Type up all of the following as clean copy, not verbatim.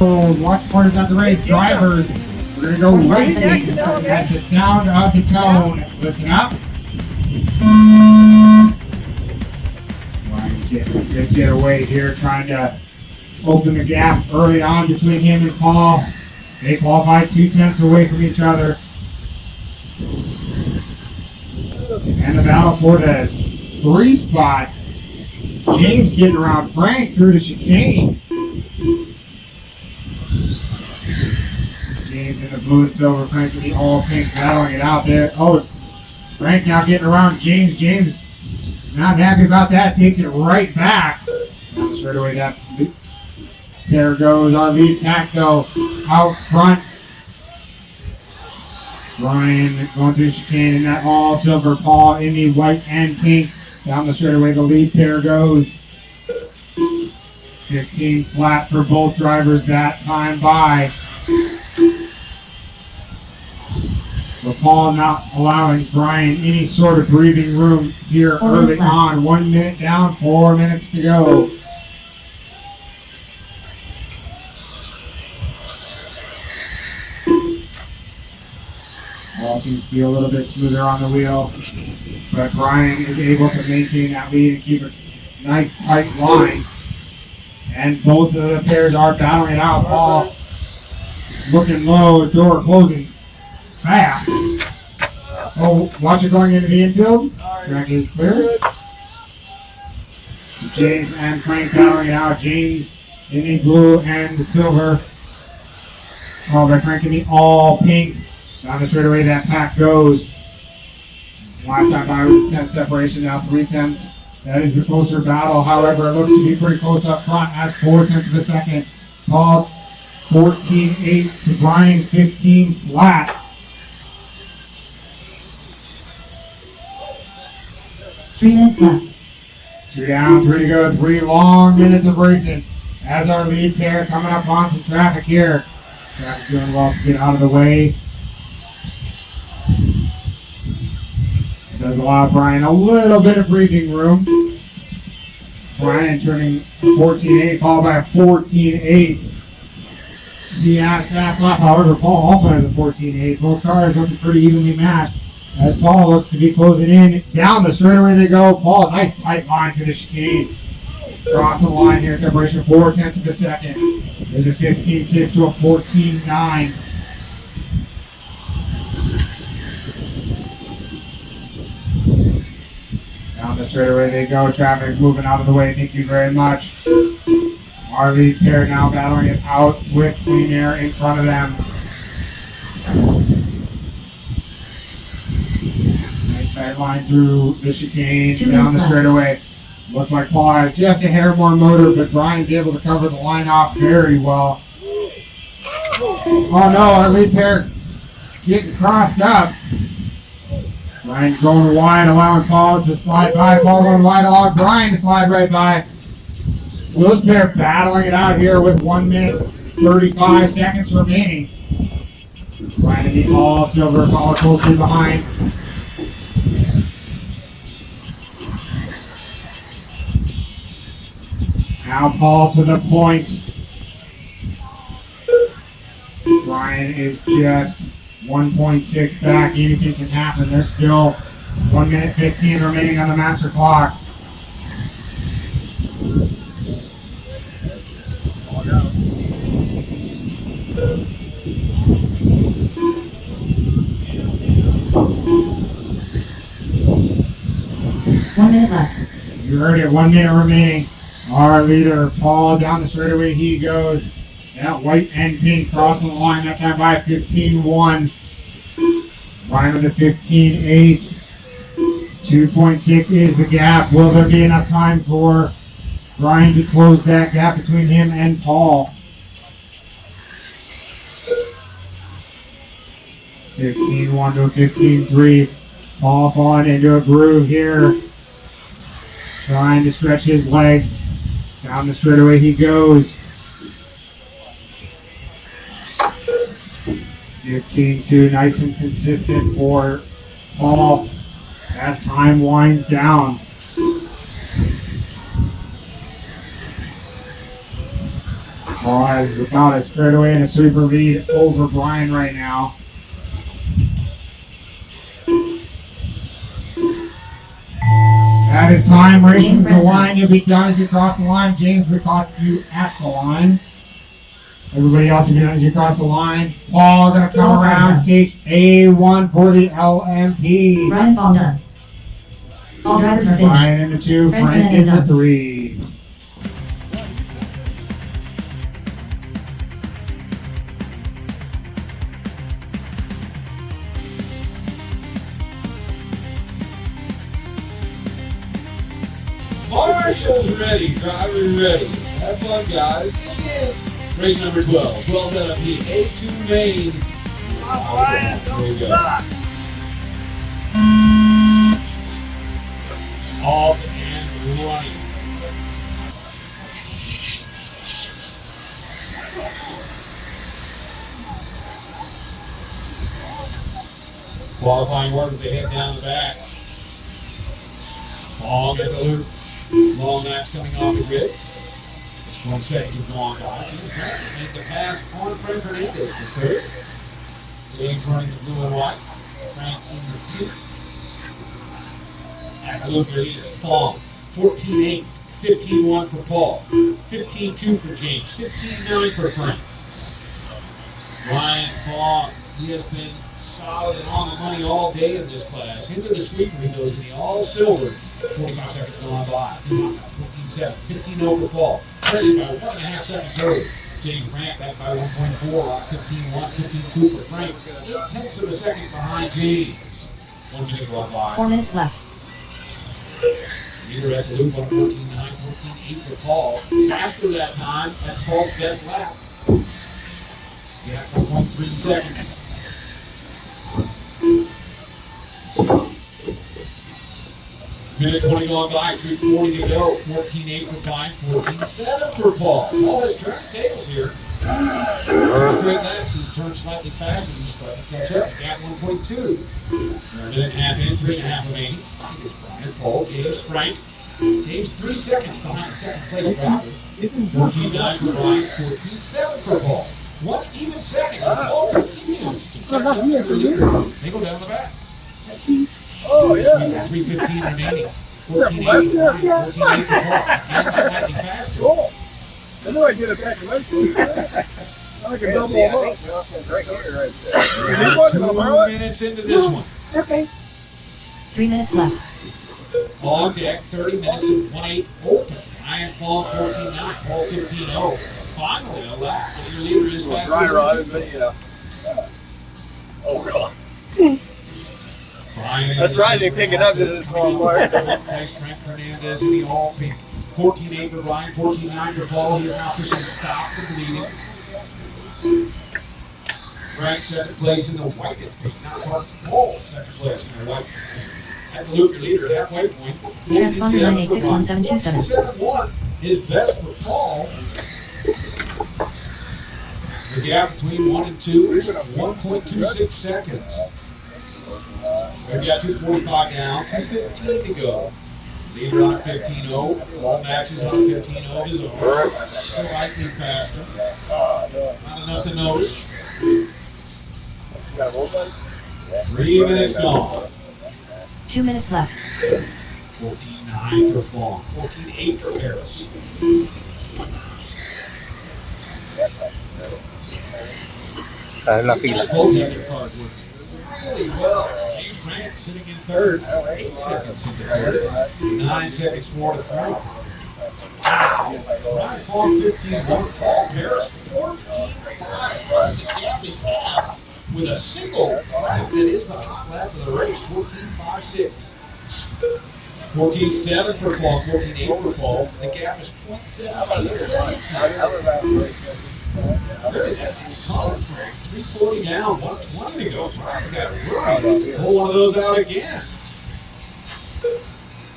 Watch partners at the race. Drivers, we're going to go racing at the sound of the cone. Listen up. Ryan's getting a good getaway here, trying to open the gap early on between him and Paul. They qualify 2/10 away from each other. And the battle for the 3 spot. James getting around Frank through the chicane. James in the blue and silver, Frank in the all pink, battling it out there. Oh, Frank now getting around James. James not happy about that, takes it right back. Down straight away, that there goes our lead pack though, out front. Brian going through the chicane in that all silver, Paul in the white and pink. Down the straightaway, the lead pair goes. 15 flat for both drivers that time by. But Paul not allowing Brian any sort of breathing room here early on. 1 minute down, 4 minutes to go. All seems to be a little bit smoother on the wheel, but Brian is able to maintain that lead and keep a nice tight line. And both of the pairs are battling it out. Paul looking low, door closing fast. Oh, watch it going into the infield. Track is clear. James and Frank battling it out. James in the blue and the silver. Oh, by Frank in the all pink. Down the straightaway, that pack goes. Last time by was 10 separation, now 3/10. That is the closer battle. However, it looks to be pretty close up front at 4/10 of a second. Paul 14.8 to Brian 15 flat. 3 minutes left. 2 down, 3 to go. 3 long minutes of racing. As our lead pair coming up on some traffic here. Traffic doing well to get out of the way. Does allow Brian a little bit of breathing room. Brian turning 14.8, followed by a 14.8. The fast lap, however, Paul also has a 14.8. Both cars looking pretty evenly matched. As Paul looks to be closing in. Down the straightaway they go. Paul, nice tight line to the chicane. Cross the line here, separation 4/10 of a second. There's a 15.6 to a 14.9. Down the straightaway they go. Traffic moving out of the way. Thank you very much. Our lead pair now battling it out with Clean Air in front of them. Nice tight line through the chicane. Down the straightaway. Looks like Paul has just a hair more motor, but Brian's able to cover the line off very well. Oh no, our lead pair getting crossed up. Brian going wide, allowing Paul to slide by. Paul going wide, allowing Brian to slide right by. Those pair battling it out here with 1 minute 35 seconds remaining. Brian in the all silver, Paul closely behind. Now Paul to the point. Brian is just 1.6 back. Anything can happen. There's still 1 minute 15 remaining on the master clock. One minute left. You heard it, 1 minute remaining. Our leader, Paul, down the straightaway he goes. That white and pink crossing the line, that time by 15.1. Brian with a 15.8. 2.6 is the gap. Will there be enough time for Brian to close that gap between him and Paul? 15.1 to a 15.3. Paul falling into a groove here. Trying to stretch his leg. Down the straightaway he goes. 15.2, nice and consistent for Paul as time winds down. Paul has about a straightaway and a sweeper lead over Brian right now. That is time. Racing to the line. You'll be done as you cross the line. James, we caught you at the line. Everybody else, will be done as you cross the line. Paul going to come around, take A1 for the LMP. Brian Paul done. All drivers are finished. Brian in the 2, Frank in the 3. Marshall's ready, driver's ready. Have fun, guys. This is race number 12. 12 LMP A-Main. Brian, don't stop. Off and running. Qualifying work as they head down the back. Long at the loop. Long match coming off the grid. 1 second is gone by. Make the pass on Fred Hernandez. The third. James running the blue and white. Frank in the 2. At the loop, your leader, Paul. 14-8. 15-1 for Paul. 15-2 for James. 15-9 for Frank. Ryan Paul, he has been solid and on the money all day in this class. Into the sweeper he goes in the all silver. 45 seconds gone by. 14-7. 15-0 for Paul. Ready by 1.5 seconds early. James ramped back by 1.4. 15-1. 15-2 for Frank. 0.8 of a second behind James. 1 minute gone by. 4 minutes left. Leader at the loop on 14-9. 14-8 for Paul. After that time, that's Paul's best lap. Yeah, 1.3 seconds. Minute 20 gone by, 3:40 to go. 14-8 for Brian, 14-7 for Paul. Paul has turned tables here. Great laps, he's turned slightly faster. He's starting to catch up. Gap 1.2. Minute and a half in, 3.5 remaining. Here's Brian, Paul, James, Frank. James 3 seconds behind the second place driver. 14-9 for Brian, 14-7 for Paul. 1 even second as Paul continues to catch up to the leader. They go down the back. Oh, yeah. 3:15 remaining. 14-8 for Paul. Again, slightly faster. Cool. I know I did a back left. I can double them up. Right here, right there. 2 minutes into this one. Okay. 3 minutes left. On deck, 30 minutes and 1:8 open. Ryan Paul 14-9, Paul 15-0. Finally, a lap. Your leader is back. Dry rod, but yeah. Oh, God. That's right, they're picking up to this wrong part. Place Frank Hernandez in the all pink. 14-8 for Ryan, 14-9 for Paul. He's now for some stop for bleeding. Frank second place in the white and pink. Now Paul second place in the white. At the loop, your leader, halfway point. Transponder 9861727. 7-1 is best for Paul. The gap between 1 and 2 is 1.26 seconds. We've got 2:45 down, 2:15 to go. Leader on 15-0. All matches on 15-0 is over. Slightly faster. Not enough to notice. 3 minutes gone. 2 minutes left. 14-9 for Fawn. 14-8 for Harris. La fila. Both of their cars working really well. James Grant sitting in third. 8 seconds into third. 9 seconds more to throw. Ryan Fawn 15-1. Paul Harris 14-5. The gap in half with a single lap that is the hot lap of the race. 14-5-6. 14-7 for Paul. 14-8 for Paul. The gap is 0.7. Really, that's 3:40 down, 1:20 to go. Brian's got to pull one of those out again.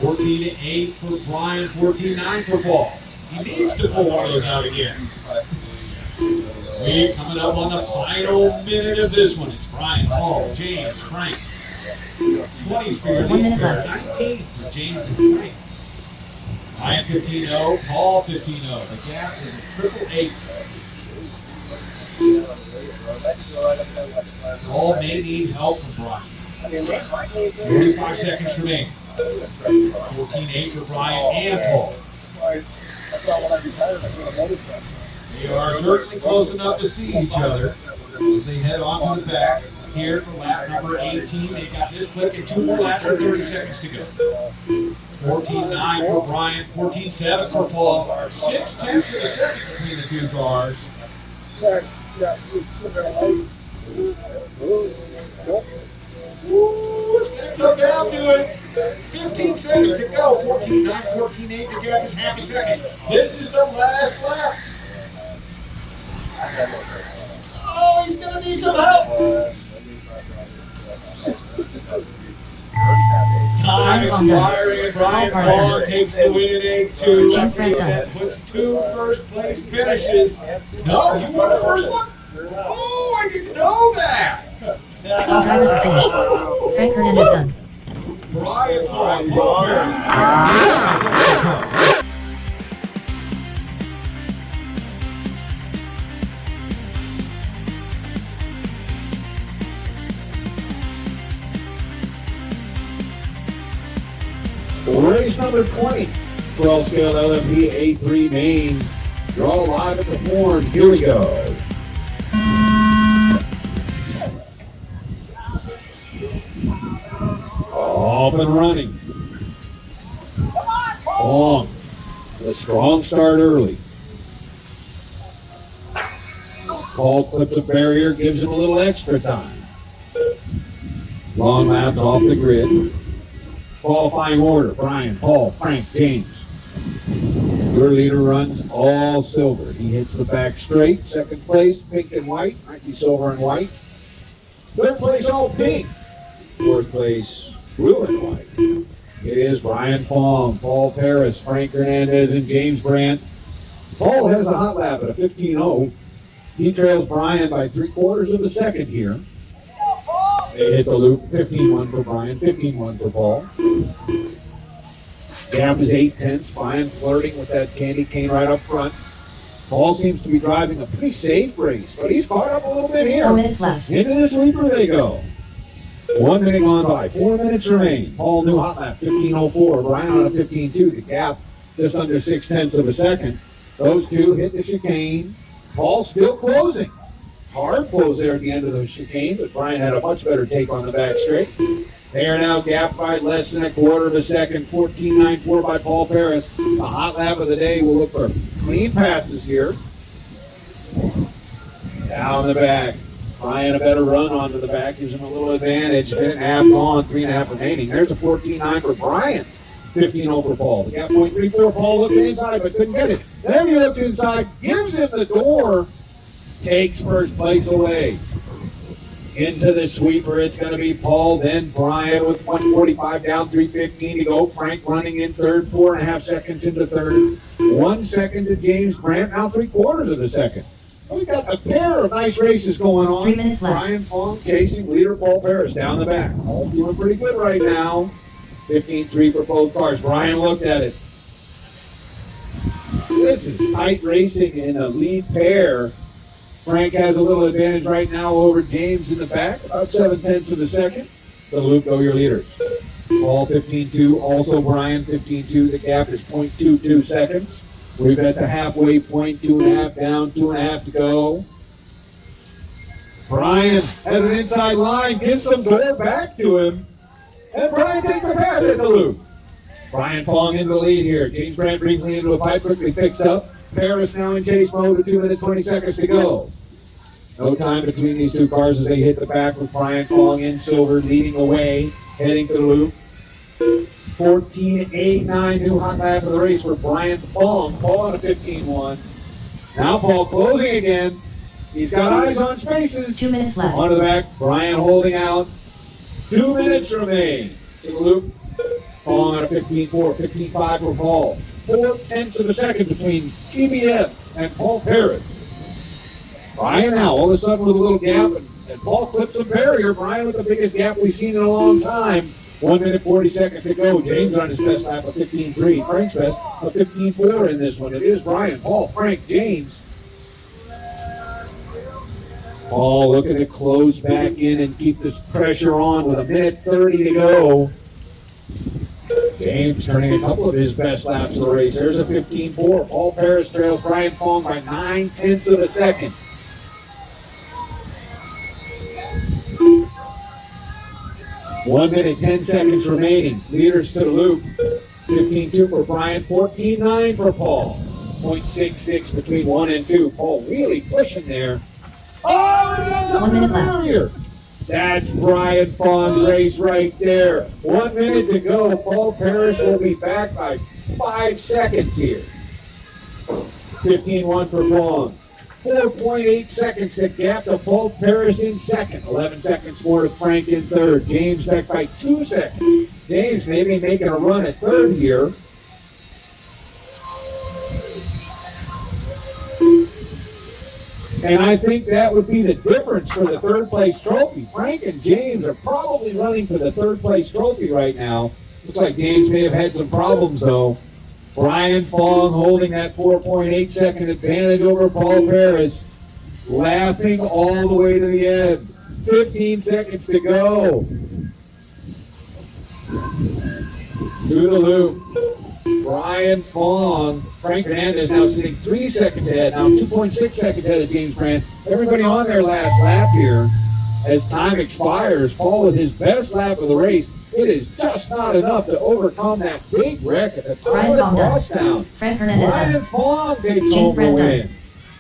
14-8 for Brian, 14-9 for Paul. He needs to pull one of those out again. We're coming up on the final minute of this one. It's Brian, Paul, James, Frank. 20s for your 1 minute left. 19 for James and Frank. Brian 15-0, Paul 15-0. The gap is triple eight. All may need help from Brian. 45 seconds remain. 14-8 for Brian and Paul. They are certainly close enough to see each other as they head on to the back here for lap number 18. They got this quick in 2 more laps and 30 seconds to go. 14-9 for Brian, 14-7 for Paul. 6 tenths of a second between the two cars. Ooh, it's going to come down to it. 15 seconds to go. 14-9, 14-8. The gap is half a second. This is the last lap. Oh, he's going to need some help. Time expiring, and Brian Paul takes the win in 8-2. That puts 2 first place finishes. No, you won the first one? Oh, I didn't know that. All drivers are finished. Frank Hernandez done. Brian Paul. Race number 20, 12 scale LMP A-Main. Draw live at the horn. Here we go. Off and running. Long. A strong start early. Paul clips a barrier, gives him a little extra time. Long laps off the grid. Qualifying order: Brian, Paul, Frank, James. Your leader runs all silver. He hits the back straight. Second place, pink and white. Might be silver and white. Third place, all pink. Fourth place, blue and white. It is Brian Fong, Paul Paris, Frank Hernandez, and James Brandt. Paul has a hot lap at a 15-0. He trails Brian by 3/4 of a second here. They hit the loop. 15-1 for Brian, 15-1 for Paul. Gap is 8 tenths. Brian flirting with that candy cane right up front. Paul seems to be driving a pretty safe race, but he's caught up a little bit here. 4 minutes left. Into the sweeper they go. 1 minute gone by. 4 minutes remain. Paul new hot lap, 15:04. Brian on a 15-2. The gap just under 6 tenths of a second. Those two hit the chicane. Paul still closing. Hard close there at the end of the chicane, but Brian had a much better take on the back straight. They are now gapped by less than 1/4 of a second. 14.94 by Paul Paris. The hot lap of the day. We'll look for clean passes here. Down the back. Brian a better run onto the back. Gives him a little advantage. 10.5 gone, 3.5 remaining. There's a 14.9 for Brian. 15-0 for Paul. The gap 0.34. Paul looking inside but couldn't get it. Then he looks inside, gives him the door, takes first place away. Into the sweeper, it's going to be Paul, then Brian with 1:45 down, 3:15 to go. Frank running in third, 4.5 seconds into third. 1 second to James Brandt, now 3/4 of a second. We got a pair of nice races going on. 3 minutes left. Brian Fong chasing leader Paul Paris down the back. All feeling pretty good right now. 15-3 for both cars. Brian looked at it. This is tight racing in a lead pair. Frank has a little advantage right now over James in the back, about 7 tenths of a second. The loop, go your leaders. Paul 15-2, also Brian 15-2. The gap is 0.22 seconds. We've at the halfway point, 2.5 down, 2.5 to go. Brian has an inside line, gives some door back to him. And Brian takes the pass at the loop. Brian Fong in the lead here. James Brandt briefly into a pipe, quickly picks up. Paris now in chase mode with 2 minutes, 20 seconds to go. No time between these two cars as they hit the back with Brian Fong in silver, leading away, heading to the loop. 14.89, new hot lap of the race for Brian Fong. Paul on a 15-1. Now Paul closing again. He's got eyes on spaces. 2 minutes left. Onto the back, Brian holding out. 2 minutes remain to the loop. Fong on a 15-4, 15-5 for Paul. 4 tenths of a second between TBF and Paul Paris. Brian now all of a sudden with a little gap, and Paul clips a barrier. Brian with the biggest gap we've seen in a long time. 1 minute 40 seconds to go. James on his best lap of 15.3. Frank's best of 15.4 in this one. It is Brian, Paul, Frank, James. Paul looking to close back in and keep this pressure on with 1 minute 30 to go. James turning a couple of his best laps of the race. There's a 15.4. Paul Paris trails Brian Fong by 9/10 of a second. One minute, 10 seconds remaining. Leaders to the loop. 15.2 for Brian, 14.9 for Paul. 0.66 between 1 and 2. Paul really pushing there. Oh, it ends up 1 minute left. here. That's Brian Fong's race right there. 1 minute to go. Paul Paris will be back by 5 seconds here. 15.1 for Fong. 4.8 seconds to gap to Paul Paris in second. 11 seconds more to Frank in third. James back by 2 seconds. James maybe making a run at third here. And I think that would be the difference for the third place trophy. Frank and James are probably running for the third place trophy right now. Looks like James may have had some problems though. Brian Fong holding that 4.8 second advantage over Paul Paris. Laughing all the way to the end. 15 seconds to go. Through the loop. Brian Fong. Frank Hernandez now sitting 3 seconds ahead. Now 2.6 seconds ahead of James Brand. Everybody on their last lap here. As time expires, Paul with his best lap of the race. It is just not enough to overcome that big wreck at the top Brian of the Fong done. crosstown. Frank Hernandez Brian done. Fong takes James home the Brand done. win.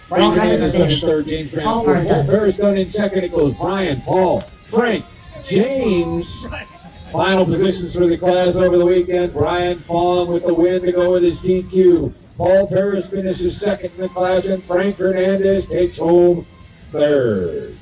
Frank drivers Hernandez are done in finished. third, James Brand Paul fourth. Paris Paul done. Paris done in second. It goes Brian, Paul, Frank, James. Final positions for the class over the weekend. Brian Fong with the win to go with his TQ. Paul Paris finishes second in the class, and Frank Hernandez takes home third.